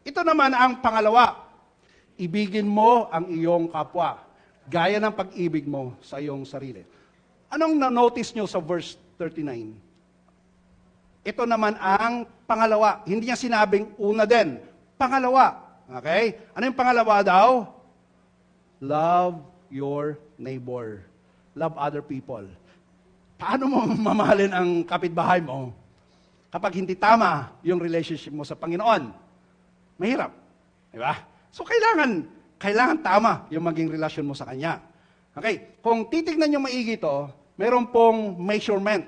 Ito naman ang pangalawa. Ibigin mo ang iyong kapwa, gaya ng pag-ibig mo sa iyong sarili. Anong na-notice nyo sa verse 39? Ito naman ang pangalawa. Hindi niya sinabing una din. Pangalawa. Okay? Ano yung pangalawa daw? Love your neighbor. Love other people. Paano mo mamahalin ang kapitbahay mo kapag hindi tama yung relationship mo sa Panginoon? Mahirap. Di ba? So kailangan tama yung maging relasyon mo sa Kanya. Okay? Kung titignan nyo maigi ito, meron pong measurement.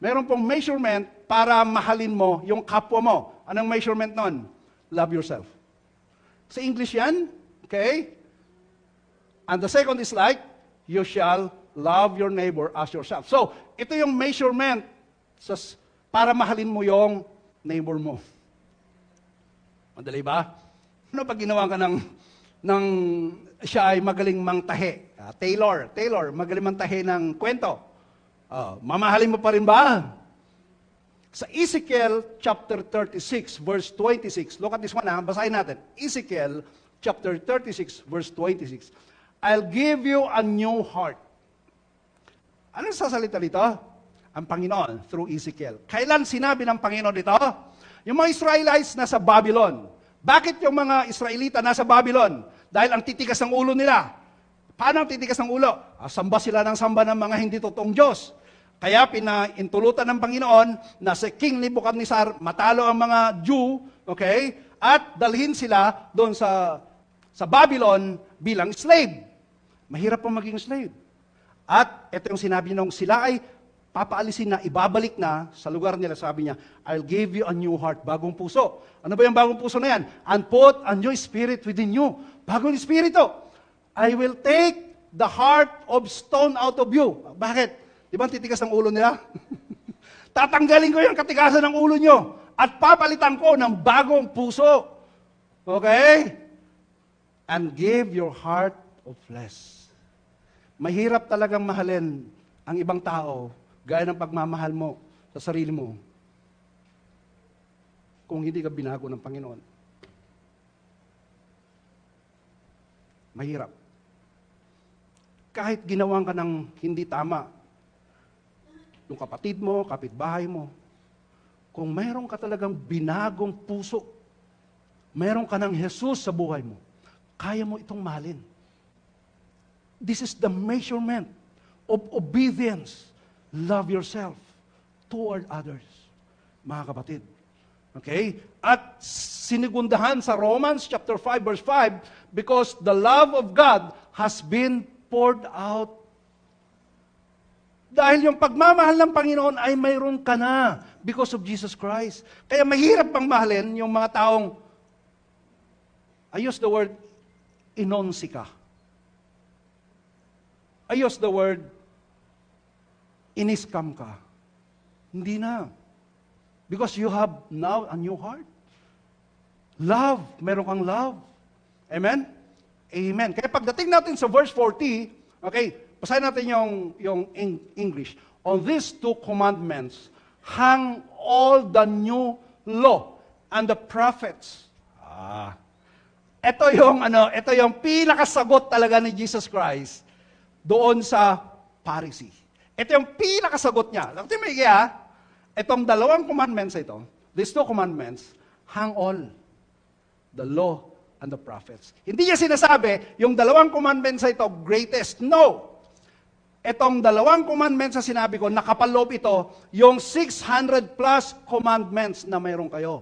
Meron pong measurement para mahalin mo yung kapwa mo. Anong measurement nun? Love yourself. Sa English yan. Okay? And the second is like, you shall love your neighbor as yourself. So, ito yung measurement para mahalin mo yung neighbor mo. Madali ba? Ano pag ginawa ka ng siya ay magaling mangtahi? Taylor, magaling mangtahi ng kwento. Mamahalin mo pa rin ba? Sa Ezekiel chapter 36, verse 26, look at this one, basahin natin. Ezekiel chapter 36, verse 26. I'll give you a new heart. Anong sasalita dito? Ang Panginoon through Ezekiel. Kailan sinabi ng Panginoon dito? Yung mga Israelites nasa Babylon. Bakit yung mga Israelita nasa Babylon? Dahil ang titigas ng ulo nila. Paano ang titigas ng ulo? Samba sila ng samba ng mga hindi totoong Diyos. Kaya pinaintulutan ng Panginoon na si King Nebuchadnezzar matalo ang mga Jew, okay? At dalhin sila doon sa Babylon bilang slave. Mahirap pong maging slave. At ito yung sinabi nung sila ay papaalisin na, ibabalik na sa lugar nila. Sabi niya, I'll give you a new heart, bagong puso. Ano ba yung bagong puso na yan? And put a new spirit within you. Bagong espiritu. I will take the heart of stone out of you. Bakit? Di ba titigas ng ulo nila? Tatanggalin ko yung katigasan ng ulo nyo at papalitan ko ng bagong puso. Okay? And give your heart of flesh. Mahirap talagang mahalin ang ibang tao gaya ng pagmamahal mo sa sarili mo kung hindi ka binago ng Panginoon. Mahirap. Kahit ginawan ka ng hindi tama, yung kapatid mo, kapitbahay mo, kung mayroon ka talagang binagong puso, mayroon ka ng Jesus sa buhay mo, kaya mo itong mahalin. This is the measurement of obedience. Love yourself toward others. Mga kapatid. Okay? At sinigundahan sa Romans chapter 5 verse 5, because the love of God has been poured out. Dahil yung pagmamahal ng Panginoon ay mayroon ka na because of Jesus Christ. Kaya mahirap pang mahalin yung mga taong, I use the word, inonsika. I use the word, iniskam ka. Hindi na. Because you have now a new heart. Love. Meron kang love. Amen? Amen. Kaya pagdating natin sa verse 40, okay, basahin natin yung English. On these two commandments hang all the new law and the prophets. Ito yung pinakasagot talaga ni Jesus Christ doon sa Pharisee. Ito yung pinakasagot niya. Lakti may itong dalawang commandments ito, these two commandments, hang all the law and the prophets. Hindi niya sinasabi, yung dalawang commandments ito, greatest. No! Itong dalawang commandments na sinabi ko, nakapaloob ito, yung 600 plus commandments na mayroon kayo.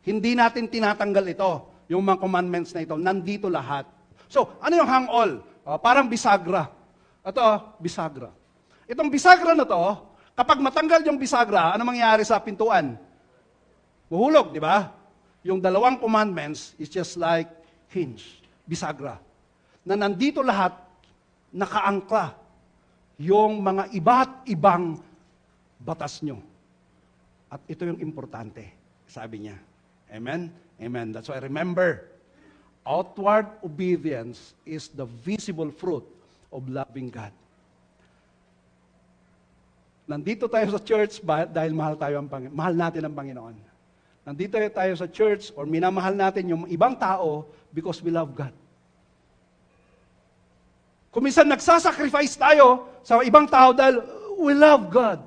Hindi natin tinatanggal ito, yung mga commandments na ito. Nandito lahat. So, ano yung hang all? Parang bisagra. Ito, bisagra. Itong bisagra na to, kapag matanggal yung bisagra, ano mangyayari sa pintuan? Mahulog, di ba? Yung dalawang commandments is just like hinge, bisagra. Na nandito lahat, nakaangkla yung mga iba't ibang batas nyo. At ito yung importante, sabi niya. Amen? Amen. That's why remember, outward obedience is the visible fruit of loving God. Nandito tayo sa church dahil mahal natin ang Panginoon. Nandito tayo sa church or minamahal natin yung ibang tao because we love God. Kung minsan nagsasacrifice tayo sa ibang tao dahil we love God.